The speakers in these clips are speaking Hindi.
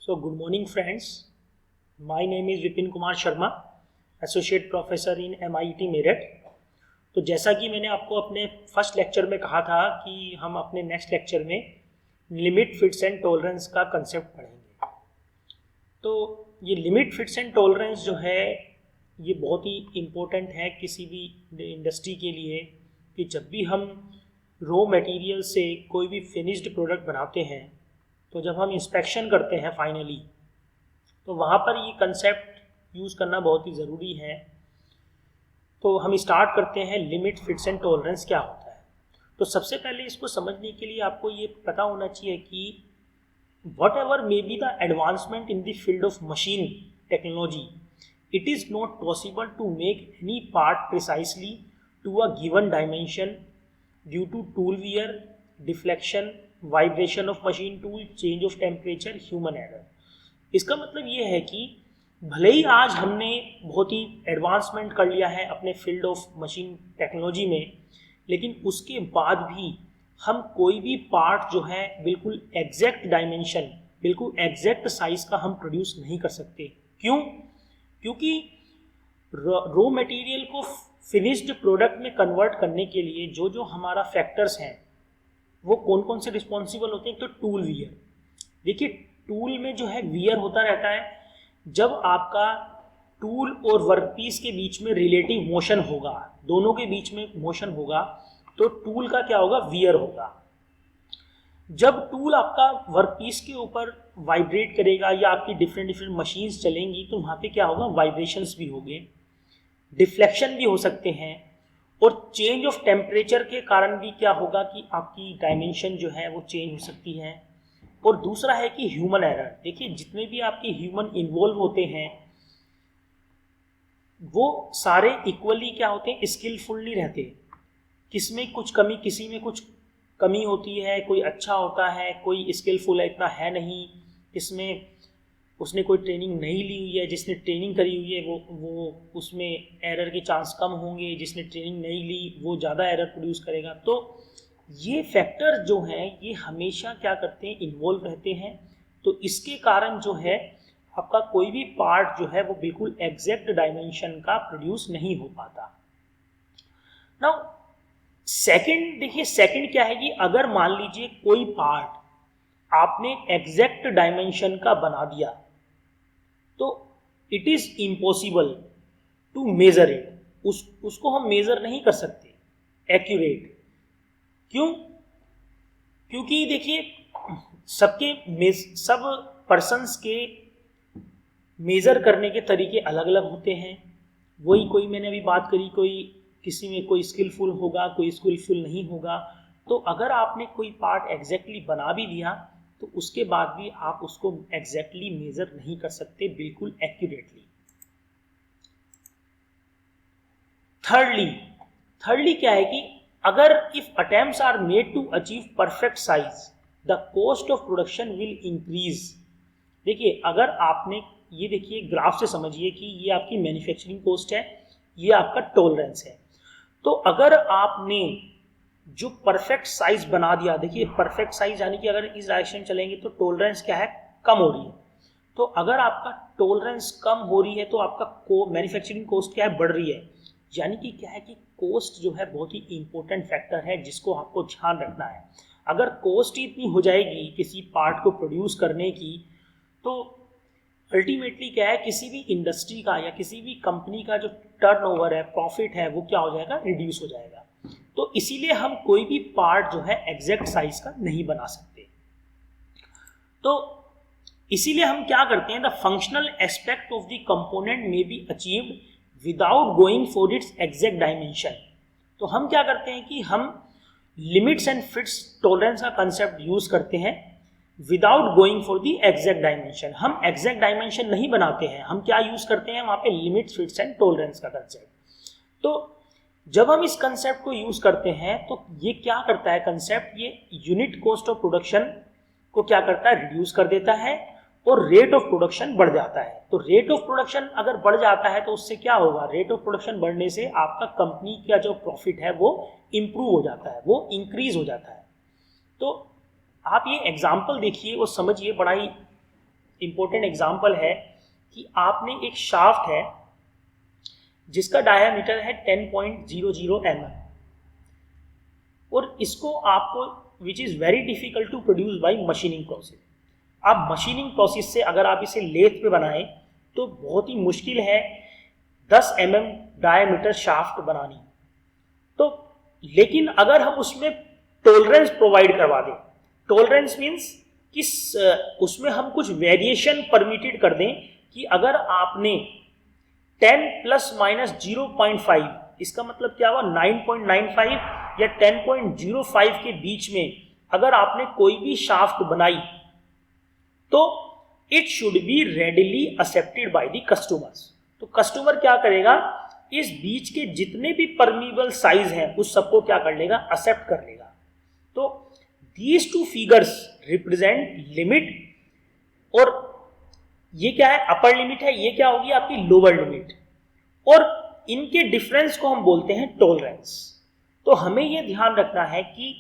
So, good morning, friends. My name is Vipin Kumar Sharma, associate professor in MIT Meerut. तो जैसा कि मैंने आपको अपने फर्स्ट लेक्चर में कहा था कि हम अपने नेक्स्ट लेक्चर में लिमिट फिट्स एंड टॉलरेंस का कंसेप्ट पढ़ेंगे। तो ये लिमिट फिट्स एंड टॉलरेंस जो है ये बहुत ही इम्पोर्टेंट है किसी भी इंडस्ट्री के लिए कि जब भी हम रॉ मटेरियल से कोई भी फिनिश्ड प्रोडक्ट बनाते हैं तो जब हम इंस्पेक्शन करते हैं फाइनली तो वहाँ पर ये कंसेप्ट यूज़ करना बहुत ही ज़रूरी है। तो हम स्टार्ट करते हैं लिमिट फिट्स एंड टॉलरेंस क्या होता है। तो सबसे पहले इसको समझने के लिए आपको ये पता होना चाहिए कि whatever may be the advancement in the field of machine technology, it is not possible to make any part precisely to a given dimension due to tool wear, deflection, vibration of machine tool, change of temperature, human error। इसका मतलब ये है कि भले ही आज हमने बहुत ही एडवांसमेंट कर लिया है अपने फील्ड ऑफ मशीन टेक्नोलॉजी में, लेकिन उसके बाद भी हम कोई भी पार्ट जो है बिल्कुल एग्जैक्ट डायमेंशन, बिल्कुल एग्जैक्ट साइज का हम प्रोड्यूस नहीं कर सकते। क्यों? क्योंकि रॉ मटेरियल को फिनिश्ड प्रोडक्ट में कन्वर्ट करने के लिए जो जो हमारा फैक्टर्स हैं वो कौन कौन से रिस्पॉन्सिबल होते हैं। तो टूल वियर, देखिए टूल में जो है वियर होता रहता है। जब आपका टूल और वर्कपीस के बीच में रिलेटिव मोशन होगा, दोनों के बीच में मोशन होगा, तो टूल का क्या होगा, वियर होगा। जब टूल आपका वर्कपीस के ऊपर वाइब्रेट करेगा या आपकी डिफरेंट मशीन्स चलेंगी तो वहाँ पे क्या होगा, वाइब्रेशंस भी होंगे, डिफ्लेक्शन भी हो सकते हैं, और चेंज ऑफ टेम्परेचर के कारण भी क्या होगा कि आपकी डायमेंशन जो है वो चेंज हो सकती है। और दूसरा है कि ह्यूमन एरर। देखिए जितने भी आपके ह्यूमन इन्वॉल्व होते हैं वो सारे इक्वली क्या होते हैं, स्किलफुल नहीं रहते। किसमें कुछ कमी, किसी में कुछ कमी होती है, कोई अच्छा होता है, कोई स्किलफुल है इतना है नहीं, किसमें उसने कोई ट्रेनिंग नहीं ली हुई है, जिसने ट्रेनिंग करी हुई है वो उसमें एरर के चांस कम होंगे, जिसने ट्रेनिंग नहीं ली वो ज़्यादा एरर प्रोड्यूस करेगा। तो ये फैक्टर जो हैं ये हमेशा क्या करते हैं, इन्वॉल्व रहते हैं। तो इसके कारण जो है आपका कोई भी पार्ट जो है वो बिल्कुल एग्जैक्ट डायमेंशन का प्रोड्यूस नहीं हो पाता। नाउ सेकंड, देखिए सेकंड क्या है कि अगर मान लीजिए कोई पार्ट आपने एग्जैक्ट डायमेंशन का बना दिया तो it is impossible to measure it, उसको हम मेजर नहीं कर सकते एक्यूरेट। क्यों? क्योंकि देखिए सब पर्सन्स के मेजर करने के तरीके अलग अलग होते हैं। वही कोई मैंने अभी बात करी, कोई किसी में कोई स्किलफुल होगा, कोई स्किलफुल नहीं होगा। तो अगर आपने कोई पार्ट एग्जैक्टली बना भी दिया तो उसके बाद भी आप उसको एग्जैक्टली मेजर नहीं कर सकते बिल्कुल एक्यूरेटली। थर्डली क्या है कि अगर if attempts are made to achieve perfect size the cost of production will increase. देखिए अगर आपने ये, देखिए ग्राफ से समझिए कि ये आपकी मैन्युफैक्चरिंग कॉस्ट है, ये आपका टॉलरेंस है। तो अगर आपने जो परफेक्ट साइज बना दिया, देखिए परफेक्ट साइज यानी कि अगर इस डायरेक्शन चलेंगे तो टॉलरेंस क्या है, कम हो रही है। तो अगर आपका टॉलरेंस कम हो रही है तो आपका मैन्युफैक्चरिंग कॉस्ट क्या है, बढ़ रही है। यानी कि क्या है कि कॉस्ट जो है बहुत ही इंपॉर्टेंट फैक्टर है जिसको आपको ध्यान रखना है। अगर कॉस्ट ही इतनी हो जाएगी किसी पार्ट को प्रोड्यूस करने की तो अल्टीमेटली क्या है, किसी भी इंडस्ट्री का या किसी भी कंपनी का जो टर्नओवर है, प्रॉफिट है, वो क्या हो जाएगा, रिड्यूस हो जाएगा। तो इसीलिए हम कोई भी पार्ट जो है एग्जैक्ट साइज का नहीं बना सकते। तो इसीलिए हम क्या करते हैं, the functional aspect of the component में be achieved without going for its exact dimension. तो हम क्या करते हैं कि हम लिमिट्स एंड फिट्स टॉलरेंस का कंसेप्ट यूज करते हैं without going for the exact dimension. हम एग्जैक्ट डायमेंशन नहीं बनाते हैं, हम क्या यूज करते हैं वहां पे, लिमिट्स फिट्स एंड टॉलरेंस का कंसेप्ट। तो जब हम इस कंसेप्ट को यूज करते हैं तो ये क्या करता है कंसेप्ट, ये यूनिट कॉस्ट ऑफ प्रोडक्शन को क्या करता है, रिड्यूस कर देता है और रेट ऑफ प्रोडक्शन बढ़ जाता है। तो रेट ऑफ प्रोडक्शन अगर बढ़ जाता है तो उससे क्या होगा, रेट ऑफ प्रोडक्शन बढ़ने से आपका कंपनी का जो प्रॉफिट है वो इंप्रूव हो जाता है, वो इंक्रीज हो जाता है। तो आप ये एग्जाम्पल देखिए और समझिए, बड़ा ही इम्पोर्टेंट एग्जाम्पल है कि आपने एक शाफ्ट है जिसका डायमीटर है 10.00 mm और इसको आपको which is very difficult to produce by machining process. आप मशीनिंग प्रोसेस से अगर आप इसे लेथ पे बनाएं तो बहुत ही मुश्किल है 10 mm डायमीटर शाफ्ट बनानी। तो लेकिन अगर हम उसमें टॉलरेंस प्रोवाइड करवा दें, टॉलरेंस मीन्स कि उसमें हम कुछ वेरिएशन परमिटेड कर दें कि अगर आपने 10 ± 0.5, इसका मतलब क्या हुआ 9.95 या 10.05 के बीच में अगर आपने कोई भी शाफ्ट बनाई तो it should be readily accepted by the customers. तो कस्टमर क्या करेगा, इस बीच के जितने भी परमीबल साइज हैं उस सबको क्या कर लेगा, एक्सेप्ट कर लेगा। तो these two figures represent limit, और ये क्या है, अपर लिमिट है, ये क्या होगी आपकी लोअर लिमिट, और इनके डिफरेंस को हम बोलते हैं टॉलरेंस। तो हमें ये ध्यान रखना है कि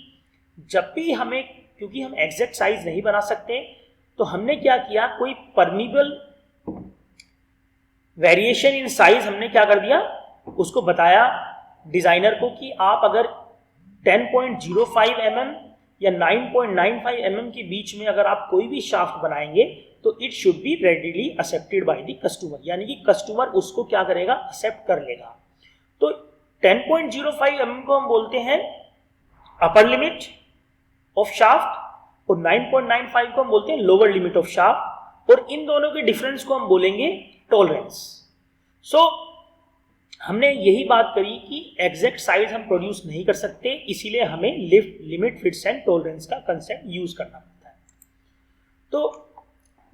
जब भी हमें, क्योंकि हम एग्जैक्ट साइज नहीं बना सकते, तो हमने क्या किया, कोई परमीबल वेरिएशन इन साइज हमने क्या कर दिया, उसको बताया डिजाइनर को कि आप अगर 10.05 mm या 9.95 mm के बीच में अगर आप कोई भी शाफ्ट बनाएंगे तो it should be readily accepted by the customer, यानी कि कस्टमर उसको क्या करेगा, एक्सेप्ट कर लेगा। तो 10.05 mm को हम बोलते हैं अपर लिमिट ऑफ शाफ्ट और 9.95 को हम बोलते हैं लोअर लिमिट ऑफ शाफ्ट, और इन दोनों के डिफरेंस को हम बोलेंगे टॉलरेंस। सो हमने यही बात करी कि एग्जैक्ट साइज हम प्रोड्यूस नहीं कर सकते, इसीलिए हमें लिमिट, फिट्स एंड टॉलरेंस का कंसेप्ट यूज करना पड़ता है। तो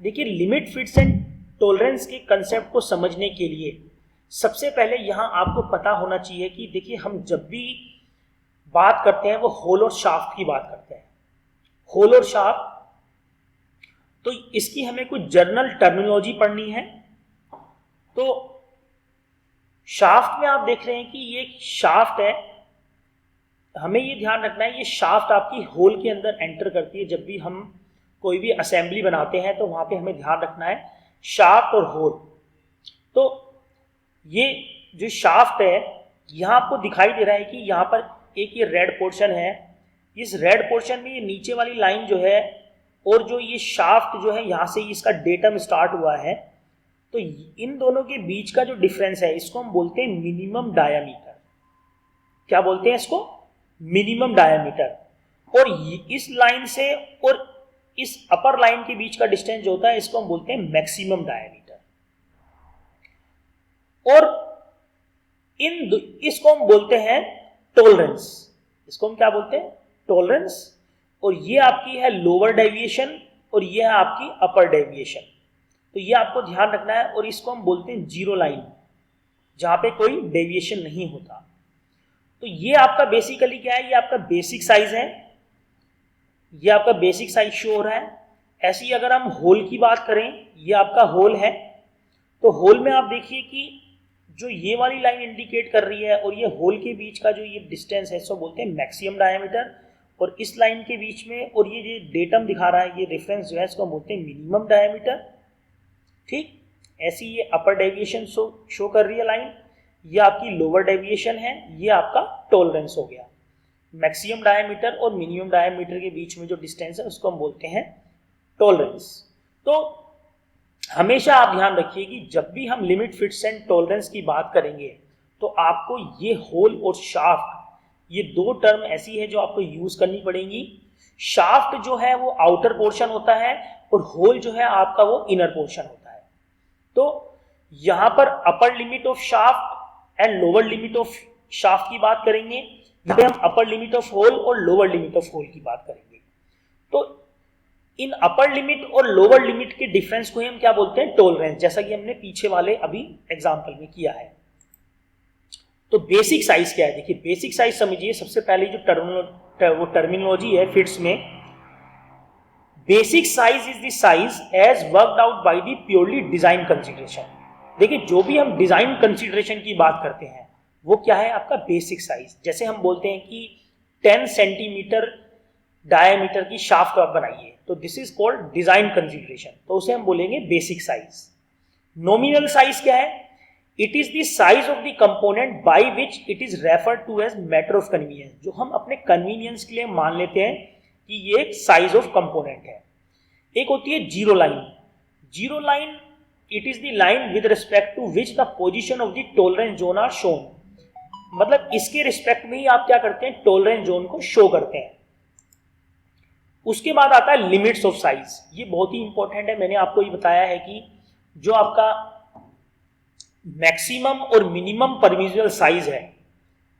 देखिए, लिमिट, फिट्स एंड टॉलरेंस के कंसेप्ट को समझने के लिए सबसे पहले यहाँ आपको पता होना चाहिए कि देखिए, हम जब भी बात करते हैं वो होल और शाफ्ट की बात करते हैं। होल और शाफ्ट, तो इसकी हमें कुछ जर्नल टर्मिनोलॉजी पढ़नी है। तो शाफ्ट में आप देख रहे हैं कि ये शाफ्ट है, हमें ये ध्यान रखना है ये शाफ्ट आपकी होल के अंदर एंटर करती है। जब भी हम कोई भी असेंबली बनाते हैं तो वहां पे हमें ध्यान रखना है शाफ्ट और होल। तो ये जो शाफ्ट है, यहाँ आपको दिखाई दे रहा है कि यहाँ पर एक ये रेड पोर्शन है, इस रेड पोर्शन में ये नीचे वाली लाइन जो है, और जो ये शाफ्ट जो है यहाँ से इसका डेटम स्टार्ट हुआ है, तो इन दोनों के बीच का जो डिफरेंस है इसको हम बोलते हैं मिनिमम डायामीटर। क्या बोलते हैं इसको, मिनिमम डायामीटर। और इस लाइन से और इस अपर लाइन के बीच का डिस्टेंस जो होता है इसको हम बोलते हैं मैक्सिमम डायामीटर। और इसको हम बोलते हैं टॉलरेंस। इसको हम क्या बोलते हैं, टॉलरेंस। और ये आपकी है लोअर डेविएशन और ये है आपकी अपर डेविएशन। तो ये आपको ध्यान रखना है, और इसको हम बोलते हैं जीरो लाइन, जहां पे कोई डेविएशन नहीं होता। तो ये आपका बेसिकली क्या है, ये आपका बेसिक साइज है, ये आपका बेसिक साइज शो हो रहा है। ऐसी अगर हम होल की बात करें, ये आपका होल है, तो होल में आप देखिए कि जो ये वाली लाइन इंडिकेट कर रही है और ये होल के बीच का जो ये डिस्टेंस है इसको बोलते हैं मैक्सिमम डायमीटर, और इस लाइन के बीच में और ये जो डेटम दिखा रहा है, ये रेफरेंस जो है इसको बोलते हैं मिनिमम डायमीटर। ठीक, ऐसी ये अपर डेविएशन शो कर रही है लाइन, ये आपकी लोअर डेविएशन है, ये आपका टॉलरेंस हो गया। मैक्सिमम डायमीटर और मिनिमम डायमीटर के बीच में जो डिस्टेंस है उसको हम बोलते हैं टॉलरेंस। तो हमेशा आप ध्यान रखिए कि जब भी हम लिमिट, फिट्स एंड टॉलरेंस की बात करेंगे तो आपको ये होल और शाफ्ट, ये दो टर्म ऐसी है जो आपको यूज करनी पड़ेगी। शाफ्ट जो है वो आउटर पोर्शन होता है और होल जो है आपका वो इनर पोर्शन होता है। तो यहां पर अपर limit of shaft and lower limit of shaft की बात करेंगे, यहाँ पे हम अपर लिमिट ऑफ होल और लोअर लिमिट ऑफ होल की बात करेंगे। तो इन अपर लिमिट और लोअर लिमिट के डिफरेंस को हम क्या बोलते हैं, टॉलरेंस, जैसा कि हमने पीछे वाले अभी एग्जांपल में किया है। तो बेसिक साइज क्या है, देखिए बेसिक साइज समझिए। सबसे पहले जो टर्मिनोलॉजी है फिट्स में, basic size is the size as worked out by the purely design consideration. देखिए, जो भी हम डिजाइन कंसीडरेशन की बात करते हैं वो क्या है, आपका बेसिक साइज। जैसे हम बोलते हैं कि 10 सेंटीमीटर डायमीटर की शाफ्ट आप बनाइए, तो this is called design consideration, तो उसे हम बोलेंगे बेसिक साइज। नॉमिनल साइज क्या है? It is the size of the component by which it is referred to as matter of convenience, जो हम अपने कन्वीनियंस के लिए मान लेते हैं कि ये एक साइज ऑफ कंपोनेंट है। एक होती है zero line. Zero line, it is the line with respect to which the position of the tolerance zone are shown, मतलब इसके रिस्पेक्ट में ही आप क्या करते हैं, टॉलरेंस जोन को शो करते हैं। उसके बाद आता है लिमिट्स ऑफ साइज। ये बहुत ही इंपॉर्टेंट है। मैंने आपको ये बताया है कि जो आपका मैक्सिमम और मिनिमम परमिसिबल साइज है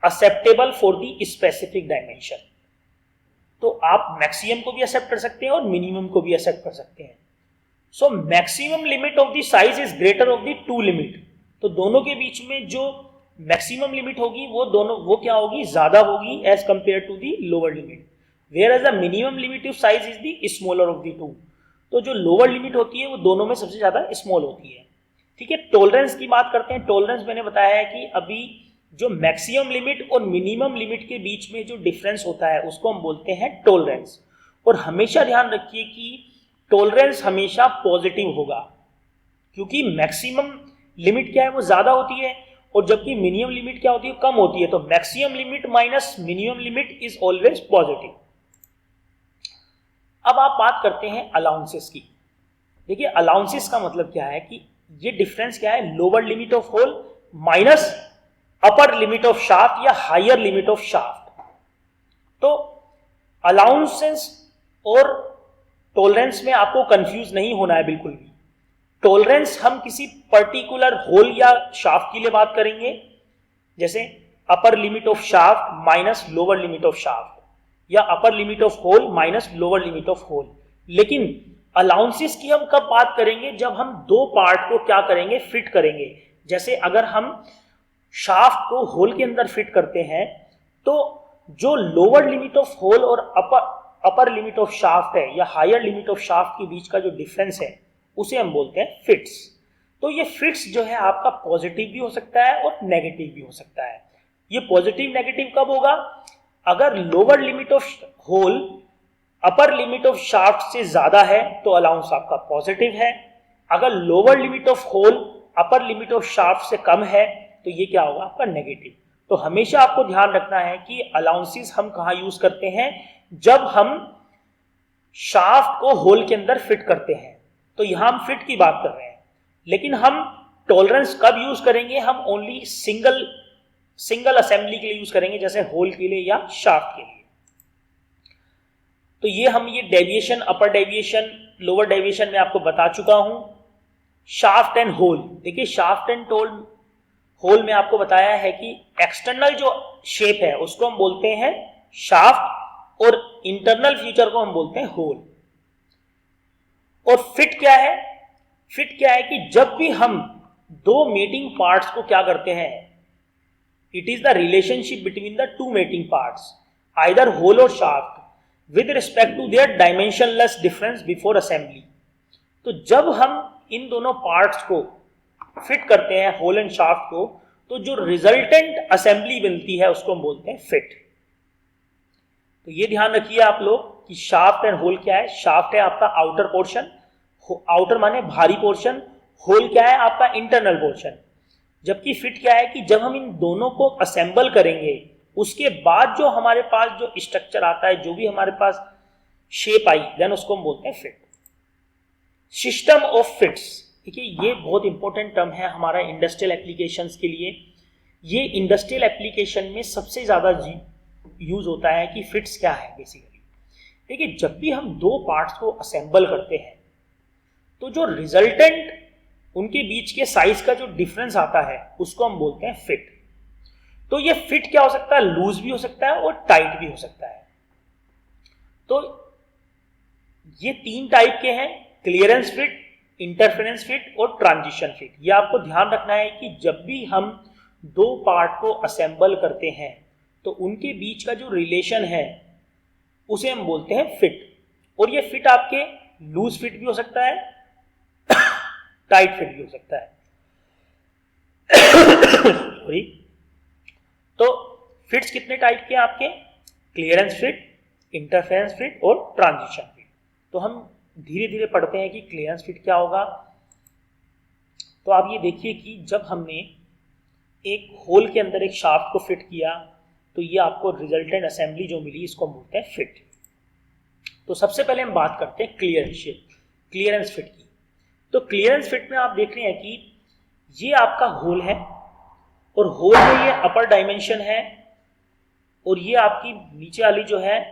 acceptable for the specific dimension, तो आप मैक्सिमम को भी एक्सेप्ट कर सकते हैं और मिनिमम को भी एक्सेप्ट कर सकते हैं। So maximum limit of the size is greater of the to limit, तो दोनों के बीच में जो मैक्सिमम लिमिट होगी वो क्या होगी, ज्यादा होगी as compare to the lower limit, whereas the minimum limit of size is the smaller of the two, तो जो लोअर लिमिट होती है वो दोनों में सबसे ज्यादा स्मॉल होती है। ठीक है, टॉलरेंस की बात करते हैं। टॉलरेंस मैंने बताया है कि अभी जो मैक्सिमम लिमिट और मिनिमम लिमिट के बीच में जो डिफरेंस होता है उसको हम बोलते हैं टॉलरेंस। और हमेशा ध्यान रखिए कि टॉलरेंस हमेशा पॉजिटिव होगा, क्योंकि मैक्सिमम लिमिट क्या है, वो ज्यादा होती है, और जबकि मिनिमम लिमिट क्या होती है, कम होती है। तो maximum limit minus minimum limit is always positive. अब आप बात करते हैं अलाउंसेस की। देखिए, अलाउंसेस का मतलब क्या है कि ये डिफरेंस क्या है, lower limit of hole minus upper limit of shaft या हायर लिमिट ऑफ शाफ्ट। तो अलाउंसेस और टॉलरेंस में आपको कंफ्यूज नहीं होना है बिल्कुल भी। टॉलरेंस हम किसी पर्टिकुलर होल या शाफ्ट के लिए बात करेंगे, जैसे upper limit of shaft minus lower limit of shaft, या upper limit of hole minus lower limit of hole. लेकिन अलाउंसेस की हम कब बात करेंगे, जब हम दो पार्ट को क्या करेंगे, फिट करेंगे। जैसे अगर हम शाफ्ट को होल के अंदर फिट करते हैं, तो जो लोअर लिमिट ऑफ होल और अपर लिमिट ऑफ शाफ्ट है या हायर लिमिट ऑफ शाफ्ट के बीच का जो डिफरेंस है उसे हम बोलते हैं फिट्स। तो ये फिट्स जो है आपका पॉजिटिव भी हो सकता है और नेगेटिव भी हो सकता है। ये पॉजिटिव नेगेटिव कब होगा, अगर lower limit of hole upper limit of shaft से ज्यादा है तो अलाउंस आपका पॉजिटिव है। अगर lower limit of hole upper limit of shaft से कम है तो ये क्या होगा, आपका नेगेटिव। तो हमेशा आपको ध्यान रखना है कि अलाउंसेस हम कहां यूज करते हैं, जब हम शाफ्ट को होल के अंदर फिट करते हैं। तो यहां हम फिट की बात कर रहे हैं, लेकिन हम टॉलरेंस कब यूज करेंगे, हम ओनली सिंगल असेंबली के लिए यूज करेंगे, जैसे होल के लिए या शाफ्ट के लिए। तो ये deviation, upper deviation, lower deviation में आपको बता चुका हूं। शाफ्ट एंड होल, देखिए शाफ्ट एंड होल में आपको बताया है कि एक्सटर्नल जो शेप है उसको हम बोलते हैं शाफ्ट और इंटरनल फीचर को हम बोलते हैं होल। और फिट क्या है, फिट क्या है कि जब भी हम दो मेटिंग पार्ट्स को क्या करते हैं, it is the relationship between the two mating parts either hole और shaft with respect to their dimensionless difference before assembly. तो जब हम इन दोनों पार्ट्स को फिट करते हैं, होल एंड शाफ्ट को, तो जो रिजल्टेंट असेंबली बनती है उसको हम बोलते हैं फिट। तो ये ध्यान रखिए आप लोग कि शाफ्ट एंड होल क्या है। शाफ्ट है आपका आउटर पोर्शन, आउटर माने भारी पोर्शन, होल क्या है आपका इंटरनल पोर्शन। जबकि फिट क्या है कि जब हम इन दोनों को असेंबल करेंगे उसके बाद जो हमारे पास जो स्ट्रक्चर आता है, जो भी हमारे पास शेप आई, देन उसको हम बोलते हैं फिट। सिस्टम ऑफ फिट्स, देखिए ये बहुत इंपॉर्टेंट टर्म है हमारा इंडस्ट्रियल एप्लीकेशंस के लिए। ये इंडस्ट्रियल एप्लीकेशन में सबसे ज्यादा यूज होता है कि फिट्स क्या है बेसिकली। देखिए जब भी हम दो पार्ट्स को असेंबल करते हैं तो जो रिजल्टेंट उनके बीच के साइज का जो डिफरेंस आता है उसको हम बोलते हैं फिट। तो ये फिट क्या हो सकता है, लूज भी हो सकता है और टाइट भी हो सकता है। तो ये तीन टाइप के हैं, क्लियरेंस फिट, इंटरफेरेंस फिट और ट्रांजिशन फिट। ये आपको ध्यान रखना है कि जब भी हम दो पार्ट को असेंबल करते हैं तो उनके बीच का जो रिलेशन है उसे हम बोलते हैं फिट। और ये फिट आपके लूज फिट भी हो सकता है, टाइट फिट भी हो सकता है। सॉरी। तो फिट्स कितने टाइप के आपके, क्लियरेंस फिट, इंटरफेरेंस फिट और ट्रांजिशन फिट। तो हम धीरे धीरे पढ़ते हैं कि क्लियरेंस फिट क्या होगा। तो आप ये देखिए कि जब हमने एक होल के अंदर एक शाफ्ट को फिट किया तो ये आपको रिजल्टेंट असेंबली जो मिली इसको बोलते हैं फिट। तो सबसे पहले हम बात करते हैं क्लियरेंस फिट की। तो क्लियरेंस फिट में आप देख रहे हैं कि ये आपका होल है और होल में ये अपर डायमेंशन है और ये आपकी नीचे वाली जो है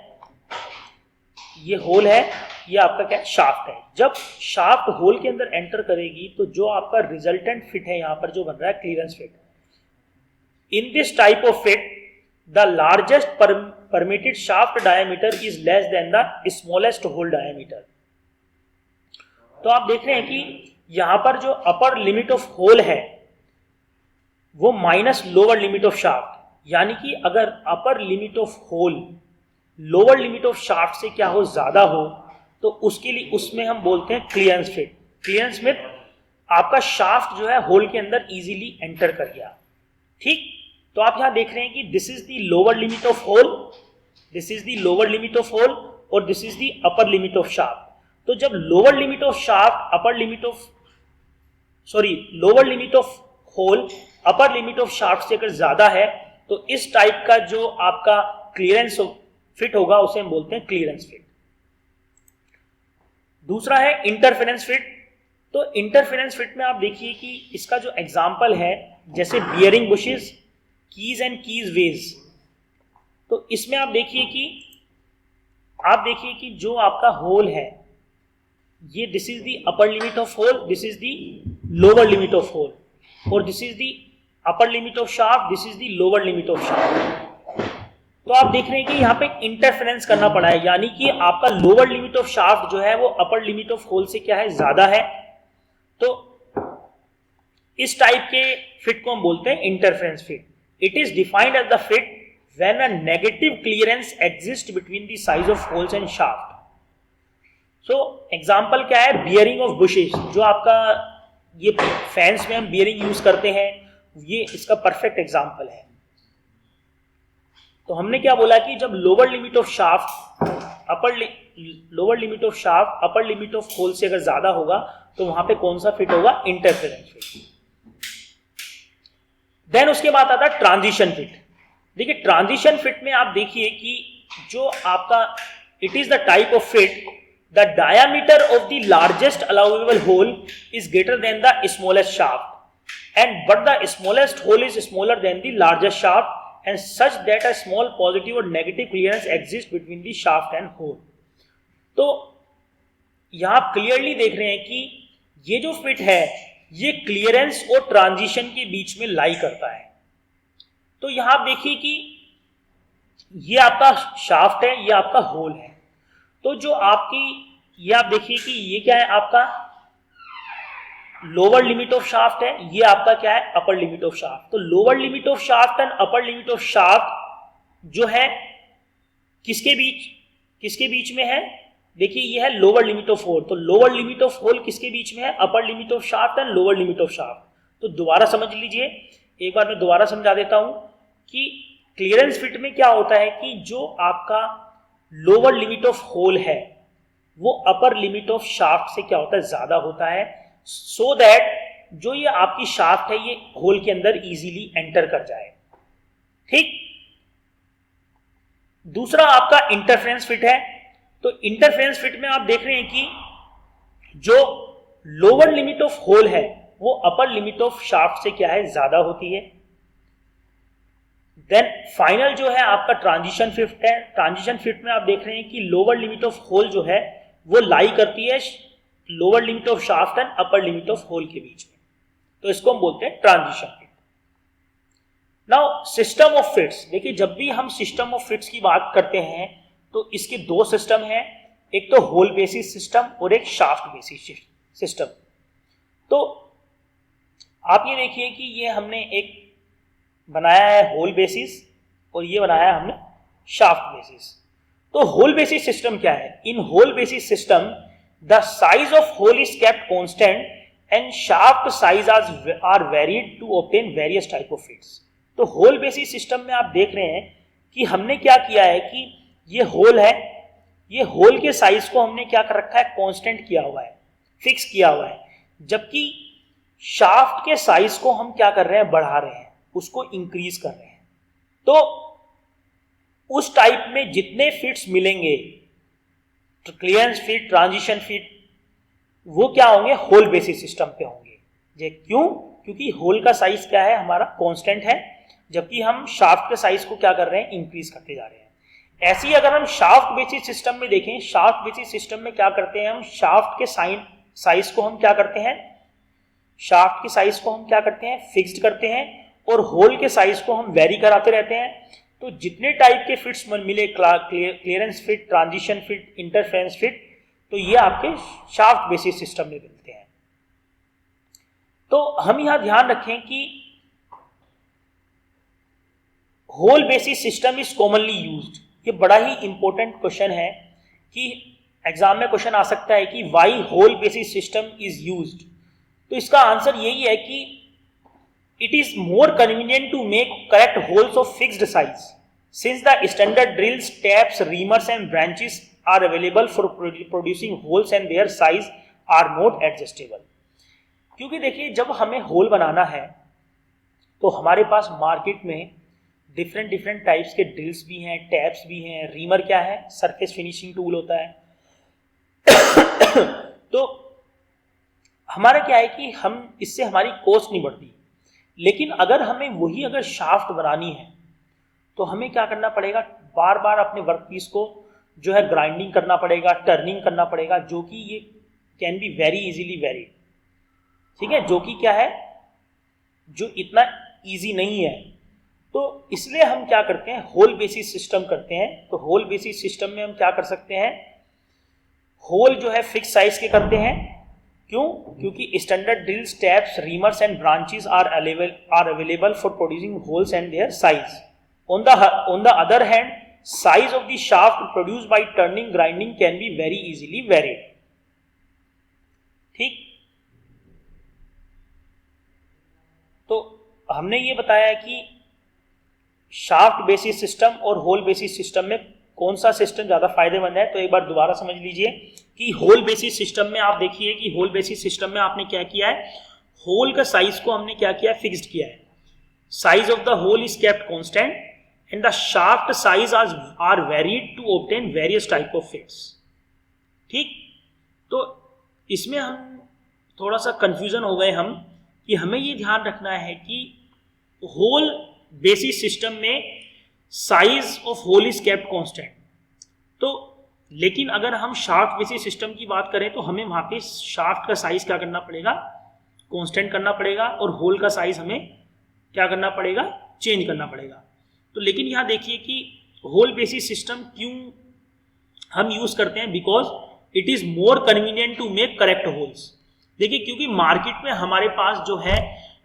ये होल है, ये आपका क्या है, शाफ्ट है। जब शाफ्ट होल के अंदर एंटर करेगी तो जो आपका रिजल्टेंट फिट है यहाँ पर जो बन रहा है clearance fit. In this type of fit the largest permitted shaft diameter is less than the smallest hole diameter. तो आप देख रहे हैं कि यहां पर जो अपर लिमिट ऑफ होल है वो minus lower limit of shaft, यानी कि अगर upper limit of hole lower limit of shaft से क्या हो, ज्यादा हो, तो उसके लिए उसमें हम बोलते हैं क्लियरेंस फिट। क्लियरेंस में आपका शाफ्ट जो है होल के अंदर इजीली एंटर कर गया। ठीक, तो आप यहां देख रहे हैं कि this is the lower limit of hole, this is the lower limit of hole और this is the upper limit of shaft. तो जब lower limit of shaft lower limit of hole upper limit of shaft से अगर ज्यादा है तो इस टाइप का जो आपका क्लियरेंस फिट होगा उसे हम बोलते हैं क्लियरेंस फिट। दूसरा है इंटरफेरेंस फिट। तो इंटरफेरेंस फिट में आप देखिए कि इसका जो एग्जांपल है जैसे bearing bushes, keys and keys ways. तो इसमें आप देखिए कि जो आपका होल है ये this is the upper limit of hole, this is the lower limit of hole और this is the upper limit of shaft, this is the lower limit of shaft. तो आप देख रहे हैं कि यहाँ पे इंटरफेरेंस करना पड़ा है, यानी कि आपका लोअर लिमिट ऑफ शाफ्ट जो है वो अपर लिमिट ऑफ होल से क्या है, ज्यादा है। तो इस टाइप के फिट को हम बोलते हैं interference fit. It is defined as the fit when a negative clearance exist between the size of holes and shaft. So example क्या है, बियरिंग ऑफ बुशेस, जो आपका ये फैंस में हम बियरिंग यूज करते हैं, ये इसका परफेक्ट एग्जाम्पल है। तो हमने क्या बोला कि जब lower limit of shaft upper limit of hole से अगर ज्यादा होगा तो वहां पे कौन सा फिट होगा, इंटरफेरेंस फिट। देन उसके बाद आता है ट्रांजिशन फिट। देखिए ट्रांजिशन फिट में आप देखिए कि जो आपका it is the type of fit the diameter of the largest allowable hole is greater than the smallest shaft and but the smallest hole is smaller than the largest shaft and such that a small positive or negative clearance exists between the shaft and hole। तो यहां आप क्लियरली देख रहे हैं कि ये जो फिट है ये क्लियरेंस और ट्रांजिशन के बीच में लाई करता है। तो यहां आप देखिए कि ये आपका शाफ्ट है, ये आपका होल है। तो जो आपकी ये आप देखिए कि ये क्या है, आपका लोअर लिमिट ऑफ शाफ्ट है, ये आपका क्या है, अपर लिमिट ऑफ शाफ्ट। तो lower limit of shaft and upper limit of shaft जो है किसके बीच में है, देखिए ये है लोअर लिमिट ऑफ होल। तो लोअर लिमिट ऑफ होल किसके बीच में है, अपर limit of shaft and lower limit of shaft. तो दोबारा समझ लीजिए, एक बार मैं दोबारा समझा देता हूं कि क्लियरेंस फिट में क्या होता है कि जो आपका लोअर लिमिट ऑफ होल है वो अपर लिमिट ऑफ शाफ्ट से क्या होता है, ज्यादा होता है, सो दैट जो ये आपकी शाफ्ट है ये होल के अंदर इजीली एंटर कर जाए। ठीक, दूसरा आपका इंटरफेरेंस फिट है। तो इंटरफेरेंस फिट में आप देख रहे हैं कि जो लोअर लिमिट ऑफ होल है वो अपर लिमिट ऑफ शाफ्ट से क्या है, ज्यादा होती है। देन फाइनल जो है आपका ट्रांजिशन फिट है। ट्रांजिशन फिट में आप देख रहे हैं कि लोअर लिमिट ऑफ होल जो है वो लाई करती है lower limit of shaft and upper limit of hole के बीच में। तो इसको हम बोलते हैं transition fit. Now system of fits. देखिए जब भी हम सिस्टम ऑफ फिट्स की बात करते हैं तो इसके दो सिस्टम हैं, एक तो होल बेसिस सिस्टम और एक शाफ्ट बेसिस सिस्टम। तो आप ये देखिए कि ये हमने एक बनाया है होल बेसिस और ये बनाया है हमने शाफ्ट बेसिस। तो होल बेसिस सिस्टम क्या है, in hole basis system the size of hole is kept constant and shaft size are varied to obtain various type of fits. तो होल बेसिस सिस्टम में आप देख रहे हैं कि हमने क्या किया है कि ये होल है, ये होल के साइज को हमने क्या कर रखा है, कांस्टेंट किया हुआ है, फिक्स किया हुआ है, जबकि शाफ्ट के साइज को हम क्या कर रहे हैं, बढ़ा रहे हैं, उसको इंक्रीज कर रहे हैं। तो उस टाइप में जितने फिट्स मिलेंगे, तो क्लियरेंस फिट, ट्रांजिशन फिट, वो क्या होंगे, होल बेसिस सिस्टम पे होंगे। जे क्यों, क्योंकि होल का साइज क्या है, हमारा कांस्टेंट है, जबकि हम शाफ्ट के साइज को क्या कर रहे हैं, इंक्रीज करते जा रहे हैं। ऐसे ही अगर हम शाफ्ट बेसिस सिस्टम में देखें, शाफ्ट बेसिस सिस्टम में क्या करते हैं हम, शाफ्ट के साइज को हम क्या करते हैं, शाफ्ट के साइज को हम क्या करते हैं, फिक्स्ड करते हैं, और होल के साइज को हम वेरी कराते रहते हैं। तो जितने टाइप के फिट्स मिले, clearance fit, transition fit, interference fit, तो ये आपके शाफ्ट बेसिस सिस्टम में मिलते हैं। तो हम यहां ध्यान रखें कि hole basis system is commonly used. ये बड़ा ही इंपॉर्टेंट क्वेश्चन है कि एग्जाम में क्वेश्चन आ सकता है कि why hole basis system is used. तो इसका आंसर यही है कि it is more convenient to make correct holes of fixed size since the standard drills, taps, reamers and branches are available for producing holes and their size are not adjustable। क्योंकि देखिए जब हमें होल बनाना है तो हमारे पास मार्केट में डिफरेंट टाइप्स के ड्रिल्स भी हैं, टैप्स भी हैं, रीमर क्या है, सरफेस फिनिशिंग टूल होता है। तो हमारा क्या है कि हम इससे हमारी कॉस्ट नहीं बढ़ती, लेकिन अगर हमें वही अगर शाफ्ट बनानी है तो हमें क्या करना पड़ेगा, बार बार अपने वर्कपीस को जो है ग्राइंडिंग करना पड़ेगा, टर्निंग करना पड़ेगा, जो कि ये can be very easily very, ठीक है, जो कि क्या है, जो इतना इजी नहीं है। तो इसलिए हम क्या करते हैं, होल बेसिस सिस्टम करते हैं। तो होल बेसिस सिस्टम में हम क्या कर सकते हैं, होल जो है फिक्स साइज के करते हैं। क्यों, क्योंकि standard drills, taps, reamers and branches are available for producing holes and their size. On the other hand, size of the shaft produced by turning, grinding can be very easily varied. ठीक, तो हमने ये बताया कि शाफ्ट बेसिस सिस्टम और होल बेसिस सिस्टम में कौन सा सिस्टम ज्यादा फायदेमंद है। तो एक बार दोबारा समझ लीजिए कि होल बेसिस सिस्टम में आप देखिए कि होल बेसिस सिस्टम में आपने क्या किया है, होल का साइज को हमने क्या किया है, फिक्स्ड किया है। Size of the hole is kept constant and the shaft size are varied to obtain various type of fits. ठीक, तो इसमें हम थोड़ा सा कंफ्यूजन हो गए हम कि हमें ये ध्यान रखना है कि होल बेसिस सिस्टम में size of hole is kept constant. तो लेकिन अगर हम शाफ्ट बेसिस सिस्टम की बात करें तो हमें वहां पे शाफ्ट का साइज क्या करना पड़ेगा, कांस्टेंट करना पड़ेगा, और होल का साइज हमें क्या करना पड़ेगा, चेंज करना पड़ेगा। तो लेकिन यहां देखिए कि होल बेसिस सिस्टम क्यों हम यूज करते हैं, because it is more convenient to make correct holes. देखिए क्योंकि मार्केट में हमारे पास जो है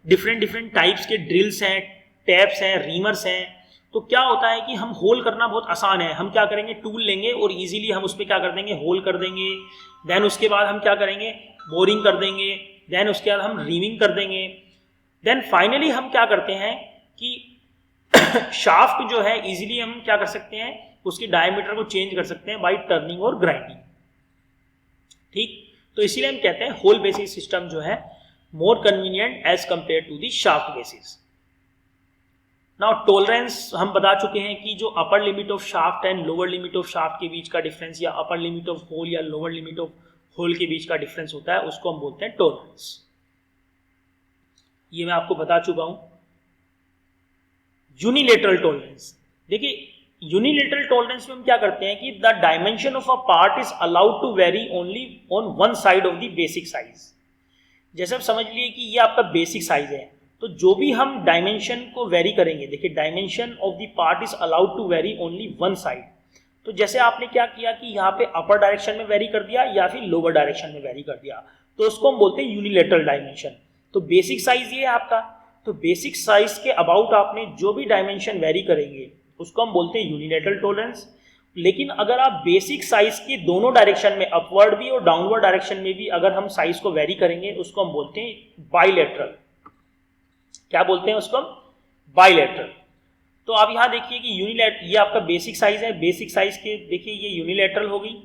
डिफरेंट टाइप्स के ड्रिल्स हैं, टैप्स हैं, रीमर्स हैं। तो क्या होता है कि हम होल करना बहुत आसान है, हम क्या करेंगे, टूल लेंगे और इजीली हम उस पर क्या कर देंगे, होल कर देंगे। देन उसके बाद हम क्या करेंगे, बोरिंग कर देंगे। देन उसके बाद हम रीमिंग कर देंगे। देन फाइनली हम क्या करते हैं कि शाफ्ट जो है इजीली हम क्या कर सकते हैं, उसकी डायमीटर को चेंज कर सकते हैं बाय टर्निंग और ग्राइंडिंग। ठीक, तो इसीलिए हम कहते हैं होल बेसिस सिस्टम जो है more convenient as compare to the shaft basis. Now tolerance हम बता चुके हैं कि जो upper limit of shaft and lower limit of shaft के बीच का डिफरेंस, या अपर लिमिट ऑफ होल या लोअर लिमिट ऑफ होल के बीच का डिफरेंस होता है, उसको हम बोलते हैं टॉलरेंस। ये मैं आपको बता चुका हूं। यूनिलेटरल टॉलरेंस, देखिए यूनिलेटरल टॉलरेंस में हम क्या करते हैं कि the dimension of a part is allowed to vary only on one side of the basic size. जैसे आप समझ लिए कि ये आपका बेसिक साइज है, तो जो भी हम डायमेंशन को वेरी करेंगे, देखिए dimension of the part is allowed to vary only one side. तो जैसे आपने क्या किया कि यहाँ पे अपर डायरेक्शन में वेरी कर दिया या फिर लोअर डायरेक्शन में वेरी कर दिया, तो उसको हम बोलते हैं यूनिलेटरल डायमेंशन। तो बेसिक साइज ये है आपका, तो बेसिक साइज के अबाउट आपने जो भी डायमेंशन वेरी करेंगे उसको हम बोलते हैं यूनिलेटरल टॉलरेंस। लेकिन अगर आप बेसिक साइज के दोनों डायरेक्शन में, अपवर्ड भी और डाउनवर्ड डायरेक्शन में भी अगर हम साइज को वेरी करेंगे, उसको हम बोलते हैं बाइलेटरल। क्या बोलते हैं उसको हम, बाइलेटरल। तो आप यहाँ देखिए कि यूनिलैटरल, ये आपका बेसिक साइज है, बेसिक साइज के देखिए ये यूनिलैटरल हो गई,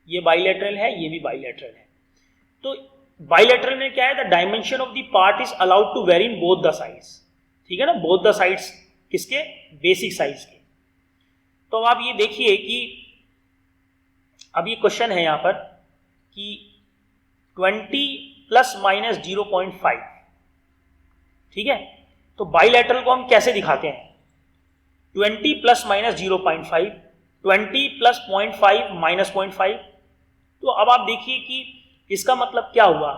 ये बाइलैटरल है, ये भी बाइलैटरल है। तो बाइलैटरल में क्या है, the dimension of the part is allowed to vary in both the sides, ठीक है ना, बोथ द साइड्स किसके, बेसिक साइज के। तो अब आप ये देखिए कि अब ये क्वेश्चन है यहाँ पर कि 20 प्लस माइनस 0.5, ठीक है। तो बाइलैटरल को हम कैसे दिखाते हैं, 20 प्लस माइनस 0.5, 20 प्लस 0.5 माइनस 0.5। तो अब आप देखिए कि इसका मतलब क्या हुआ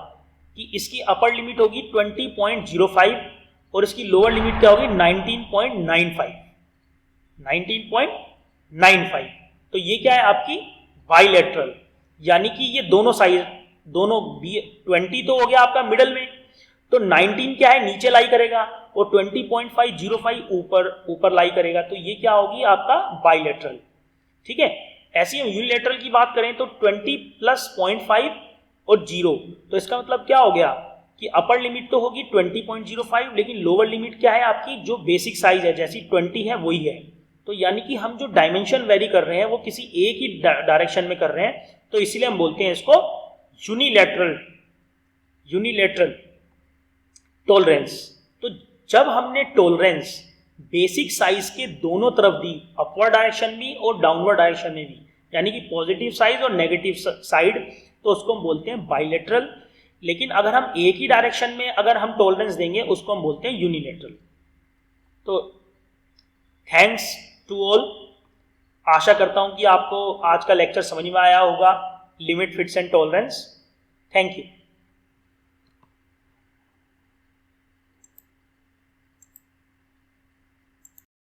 कि इसकी अपर लिमिट होगी 20.05 और इसकी लोअर लिमिट क्या होगी 19.95, 19.95। तो ये क्या है आपकी बाइलैटरल, यानी कि ये दोनों साइड, दोनों 20 तो हो गया आपका मिडल में, तो 19 क्या है नीचे लाई करेगा और 20.505 ऊपर लाई करेगा। तो ये क्या होगी आपका बाइलैटरल, ठीक है। ऐसे हम यूनिलैटरल की बात करें तो 20 प्लस 0.5 और 0, तो इसका मतलब क्या हो गया कि अपर लिमिट तो होगी 20.05, लेकिन लोअर लिमिट क्या है आपकी, जो बेसिक साइज है जैसी 20 है वही है। तो यानी कि हम जो डायमेंशन वेरी कर रहे हैं वो किसी एक ही डायरेक्शन में कर रहे हैं, तो इसीलिए हम बोलते हैं इसको यूनिलैटरल टॉलरेंस। तो जब हमने टॉलरेंस बेसिक साइज के दोनों तरफ दी, अपवर्ड डायरेक्शन में और डाउनवर्ड डायरेक्शन में भी, यानी कि पॉजिटिव साइड और नेगेटिव साइड, तो उसको हम बोलते हैं बाइलैटरल। लेकिन अगर हम एक ही डायरेक्शन में अगर हम टॉलरेंस देंगे उसको हम बोलते हैं यूनिलैटरल। तो थैंक्स टू ऑल, आशा करता हूं कि आपको आज का लेक्चर समझ में आया होगा, limit, fits and tolerance. Thank you.